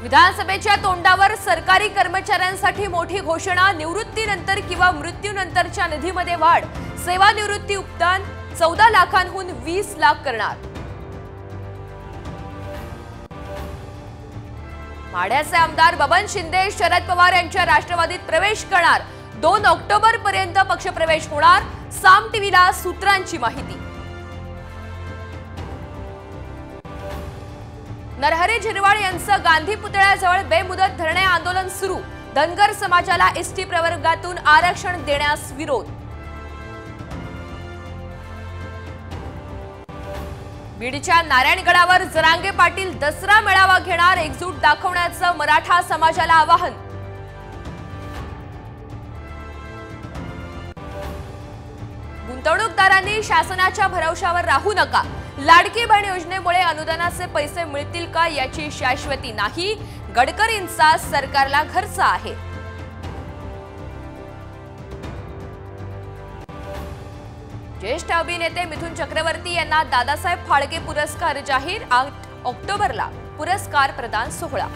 विधानसभेच्या तोंडावर सरकारी कर्मचाऱ्यांसाठी मोठी घोषणा। निवृत्तीनंतर किंवा मृत्यूनंतरच्या निधीमध्ये वाढ। सेवानिवृत्ती उपदान 14 लाखांहून 20 लाख करणार। माढ्याचे आमदार बबन शिंदे शरद पवार यांच्या राष्ट्रवादीत प्रवेश करणार। 2 ऑक्टोबर पर्यंत पक्षप्रवेश होणार। साम टीव्हीला सूत्रांची माहिती। नरहरी झिरवाळ यांचं गांधी पुतळ्याजवळ बेमुदत धरणे आंदोलन सुरू। धनगर समाजाला एसटी प्रवर्गातून आरक्षण देण्यास विरोध। बीडच्या नारायणगडावर जरांगे पाटील दसरा मेळावा घेणार। एकजूट दाखवण्याचं मराठा समाजाला आवाहन। गुंतवणूकदारांनी शासनाच्या भरवशावर राहू नका। लाडकी बहीण योजनेमुळे अनुदानाचे पैसे मिळतील का याची शाश्वती नाही। गडकरींचा सरकारला खर्च आहे। ज्येष्ठ अभिनेते मिथुन चक्रवर्ती यांना दादासाहेब फाळके पुरस्कार जाहीर। 8 ऑक्टोबरला पुरस्कार प्रदान सोहळा।